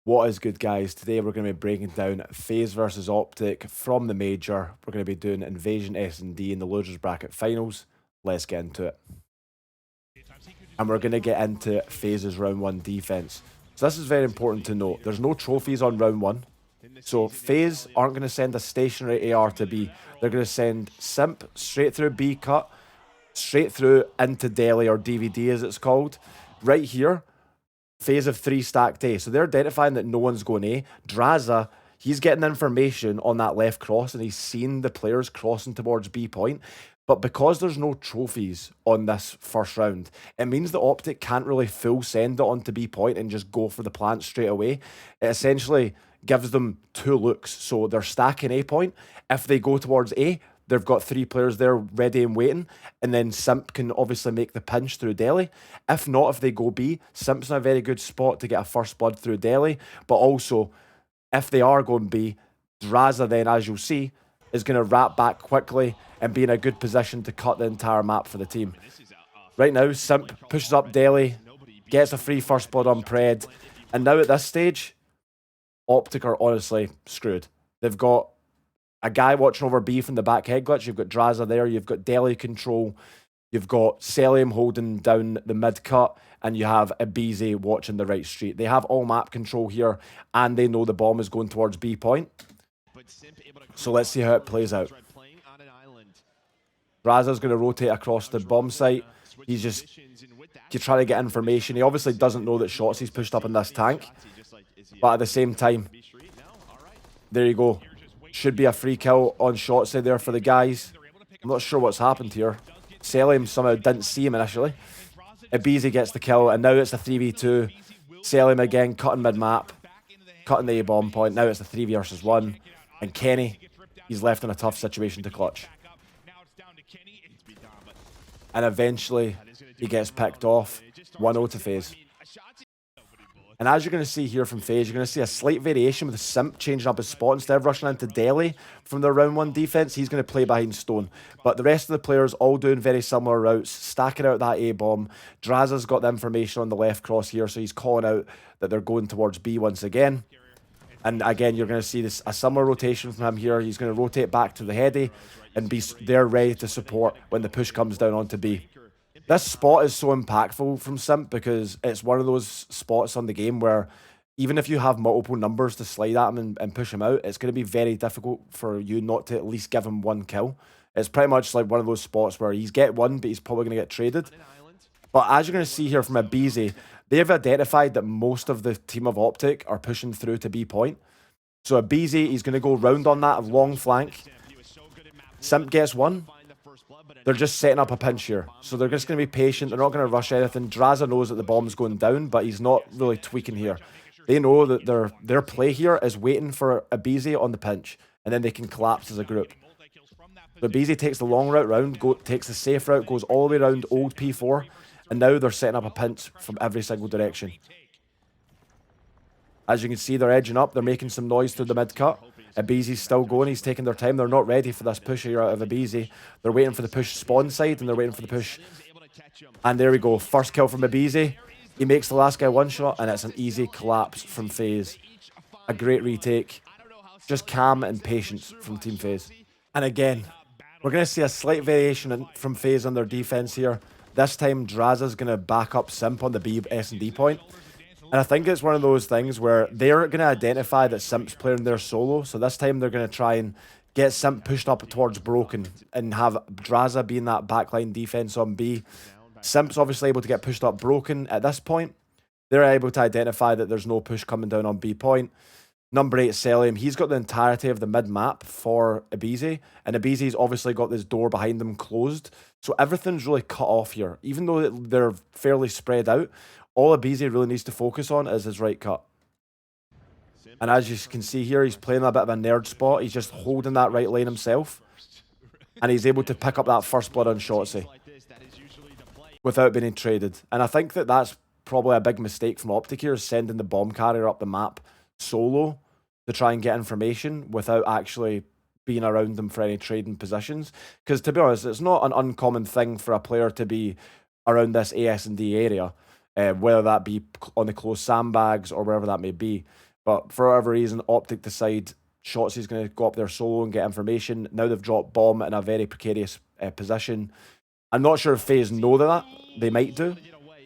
What is good, guys? Today we're going to be breaking down Faze versus Optic from the major. We're going to be doing Invasion S&D in the losers bracket finals. Let's get into it. And we're going to get into Faze's round 1 defense. So this is very important to note. There's no trophies on round 1. So Faze aren't going to send a stationary AR to B. They're going to send Simp straight through B cut, straight through into Deli, or DVD as it's called. Right here, Faze of 3 stacked A. So they're identifying that no one's going A. Draza, he's getting information on that left cross and he's seen the players crossing towards B point. But because there's no trophies on this first round, it means the Optic can't really full send it onto B point and just go for the plant straight away. It essentially gives them 2 looks. So they're stacking A point. If they go towards A, they've got 3 players there ready and waiting, and then Simp can obviously make the pinch through Deli. If not, if they go B, Simp's in a very good spot to get a first blood through Deli, but also, if they are going B, Draza then, as you'll see, is going to wrap back quickly and be in a good position to cut the entire map for the team. Right now, Simp pushes up Deli, gets a free first blood on Pred, and now at this stage, Optic are honestly screwed. They've got a guy watching over B from the back head glitch. You've got Draza there. You've got Deli control. You've got Celium holding down the mid cut. And you have Ibiza watching the right street. They have all map control here. And they know the bomb is going towards B point. So let's see how it plays out. Draza's going to rotate across the bomb site. He's just trying to get information. He obviously doesn't know that Shotzi's pushed up in this tank. But at the same time, there you go. Should be a free kill on Shotzi there for the guys. I'm not sure what's happened here. Celium somehow didn't see him initially. Ibiza gets the kill, and now it's a 3v2. Celium again, cutting mid-map. Cutting the A-bomb point. Now it's a 3v versus 1. And Kenny, he's left in a tough situation to clutch. And eventually, he gets picked off. 1-0 to Faze. And as you're going to see here from Faze, you're going to see a slight variation with Simp changing up his spot. Instead of rushing into Deli from the round 1 defense, he's going to play behind Stone. But the rest of the players all doing very similar routes, stacking out that A-bomb. Draza's got the information on the left cross here, so he's calling out that they're going towards B once again. And again, you're going to see a similar rotation from him here. He's going to rotate back to the heady and be there ready to support when the push comes down onto B. This spot is so impactful from Simp because it's one of those spots on the game where even if you have multiple numbers to slide at him and push him out, it's going to be very difficult for you not to at least give him 1 kill. It's pretty much like one of those spots where he's get 1, but he's probably going to get traded. But as you're going to see here from Ibiza, they've identified that most of the team of Optic are pushing through to B point. So Ibiza, he's going to go round on that long flank. Simp gets 1. They're just setting up a pinch here. So they're just going to be patient. They're not going to rush anything. Draza knows that the bomb's going down, but he's not really tweaking here. They know that their play here is waiting for Ibiza on the pinch, and then they can collapse as a group. So Ibiza takes the long route round, takes the safe route, goes all the way around old P4, and now they're setting up a pinch from every single direction. As you can see, they're edging up. They're making some noise through the mid-cut. Ibiza's still going. He's taking their time. They're not ready for this push here out of Ibiza. They're waiting for the push spawn side, and they're waiting for the push. And there we go. First kill from Ibiza. He makes the last guy 1 shot, and it's an easy collapse from Faze. A great retake. Just calm and patience from Team Faze. And again, we're going to see a slight variation from Faze on their defense here. This time, Draza's going to back up Simp on the B S&D point. And I think it's one of those things where they're going to identify that Simp's playing their solo. So this time they're going to try and get Simp pushed up towards Broken and have Draza being that backline defense on B. Simp's obviously able to get pushed up Broken at this point. They're able to identify that there's no push coming down on B point. Number 8, Celium, he's got the entirety of the mid-map for Ibiza. And Ibiza's obviously got this door behind them closed. So everything's really cut off here. Even though they're fairly spread out, all Ibiza really needs to focus on is his right cut. And as you can see here, he's playing a bit of a nerd spot. He's just holding that right lane himself. And he's able to pick up that first blood on Shotzi without being traded. And I think that that's probably a big mistake from Optic here, is sending the bomb carrier up the map solo to try and get information without actually being around them for any trading positions. Because to be honest, it's not an uncommon thing for a player to be around this AS&D area. Whether that be on the closed sandbags or wherever that may be. But for whatever reason, Optic decide Shotzi's going to go up there solo and get information. Now they've dropped Bomb in a very precarious position. I'm not sure if FaZe know that. They might do.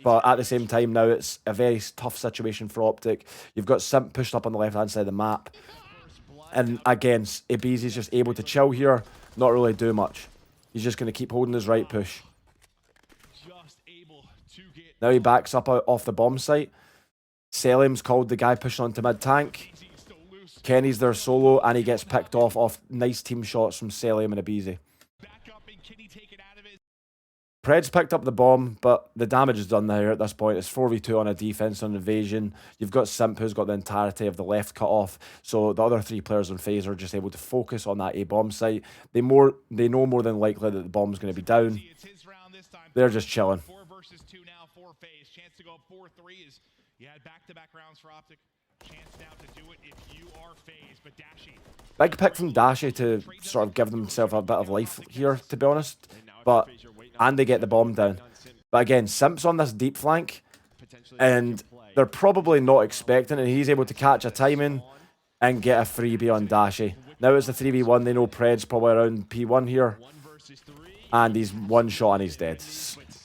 But at the same time now, it's a very tough situation for Optic. You've got Simp pushed up on the left-hand side of the map. And again, Ibizi's just able to chill here, not really do much. He's just going to keep holding his right push. Now he backs up out off the bomb site. Selim's called the guy pushing onto mid-tank. Kenny's there solo, and he gets picked off nice team shots from Selim and Ibizi. Pred's picked up the bomb, but the damage is done there at this point. It's 4v2 on a defense on invasion. You've got Simp, who's got the entirety of the left cut off, so the other 3 players on Faze are just able to focus on that A bomb site. They know more than likely that the bomb's going to be down. They're just chilling. 4 versus 2 now for Faze. Chance to go up 4-3 is you had back-to-back rounds for Optic. Chance now to do it if you are Faze, but Dashy. Big pick from Dashy to sort of give themselves a bit of life here, to be honest. And they get the bomb down. But again, Simp's on this deep flank, and they're probably not expecting it. He's able to catch a timing and get a freebie on Dashy. Now it's a 3v1. They know Pred's probably around P1 here. And he's one shot and he's dead.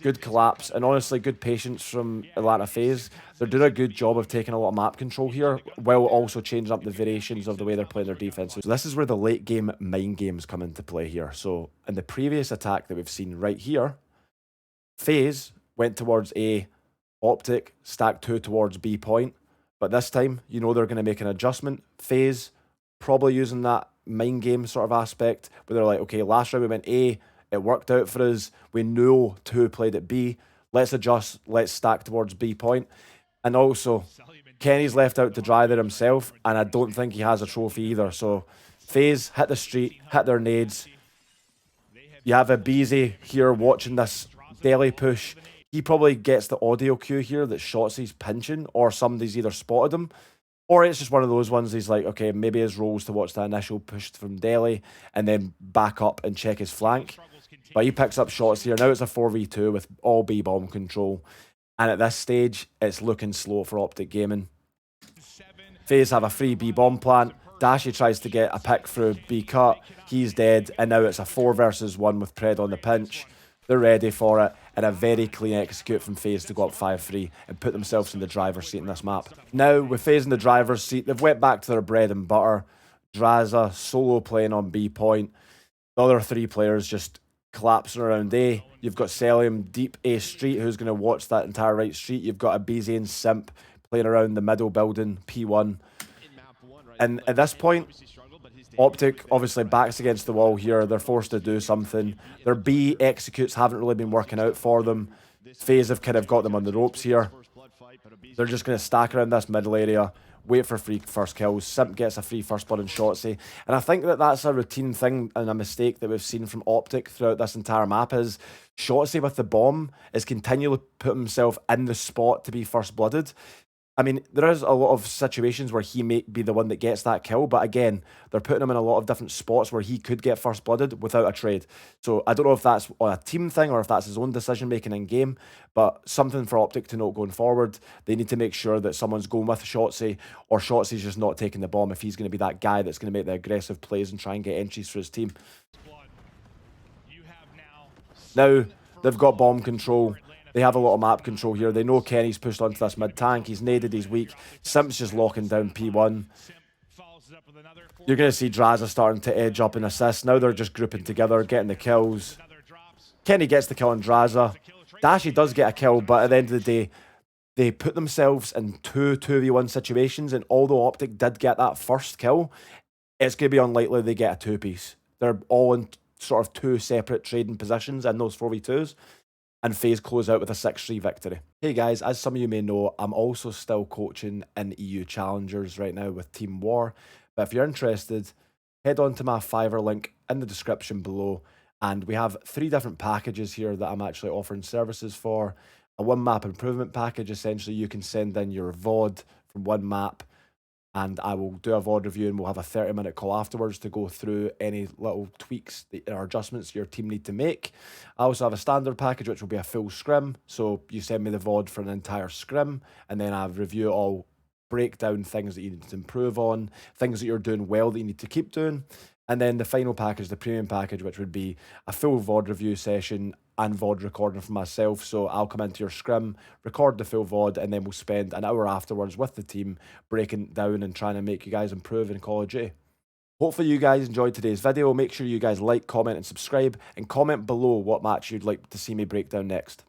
Good collapse, and honestly, good patience from Atlanta Faze. They're doing a good job of taking a lot of map control here, while also changing up the variations of the way they're playing their defense. So this is where the late game mind games come into play here. So in the previous attack that we've seen right here, Faze went towards A, Optic stacked 2 towards B point. But this time, you know they're going to make an adjustment. Faze probably using that mind game sort of aspect, where they're like, okay, last round we went A, it worked out for us. We know 2 played at B. Let's adjust. Let's stack towards B point. And also, Kenny's left out to dry there himself, and I don't think he has a trophy either. So, Faze hit the street, hit their nades. You have Ibizi here watching this Delhi push. He probably gets the audio cue here that Shotzi's pinching, or somebody's either spotted him, or it's just one of those ones he's like, okay, maybe his role is to watch the initial push from Delhi and then back up and check his flank. But he picks up shots here. Now it's a 4v2 with all B bomb control. And at this stage, it's looking slow for Optic Gaming. FaZe have a free B bomb plant. Dashy tries to get a pick through B cut. He's dead. And now it's a 4 versus 1 with Pred on the pinch. They're ready for it. And a very clean execute from FaZe to go up 5-3 and put themselves in the driver's seat in this map. Now, with FaZe in the driver's seat, they've went back to their bread and butter. Draza solo playing on B point. The other 3 players just collapsing around A. You've got Selim deep A street, who's going to watch that entire right street. You've got Ibizi and Simp playing around the middle building, P1. And at this point, Optic obviously backs against the wall here. They're forced to do something. Their B executes haven't really been working out for them. FaZe have kind of got them on the ropes here. They're just going to stack around this middle area, wait for free first kills. Simp gets a free first blood in Shotzi. And I think that that's a routine thing and a mistake that we've seen from Optic throughout this entire map is Shotzi with the bomb is continually putting himself in the spot to be first blooded. I mean, there is a lot of situations where he may be the one that gets that kill, but again, they're putting him in a lot of different spots where he could get first blooded without a trade. So I don't know if that's a team thing or if that's his own decision making in game, but something for Optic to note going forward. They need to make sure that someone's going with Shotzi, or Shotzi's just not taking the bomb if he's going to be that guy that's going to make the aggressive plays and try and get entries for his team. Now, they've got bomb control. They have a lot of map control here. They know Kenny's pushed onto this mid-tank. He's naded, he's weak. Simp's just locking down P1. You're going to see Draza starting to edge up and assist. Now they're just grouping together, getting the kills. Kenny gets the kill on Draza. Dashy does get a kill, but at the end of the day, they put themselves in 2v1 situations, and although Optic did get that first kill, it's going to be unlikely they get a 2-piece. They're all in sort of 2 separate trading positions in those 4v2s. And FaZe close out with a 6-3 victory. Hey guys, as some of you may know, I'm also still coaching in EU Challengers right now with Team War. But if you're interested, head on to my Fiverr link in the description below. And we have 3 different packages here that I'm actually offering services for. A 1 map improvement package, essentially you can send in your VOD from 1 map, and I will do a VOD review and we'll have a 30-minute call afterwards to go through any little tweaks or adjustments your team need to make. I also have a standard package which will be a full scrim, so you send me the VOD for an entire scrim and then I review it all break down things that you need to improve on, things that you're doing well that you need to keep doing. And then the final package, the premium package, which would be a full VOD review session and VOD recording for myself. So I'll come into your scrim, record the full VOD, and then we'll spend an hour afterwards with the team breaking down and trying to make you guys improve in Call of Duty. Hopefully you guys enjoyed today's video. Make sure you guys like, comment, and subscribe, and comment below what match you'd like to see me break down next.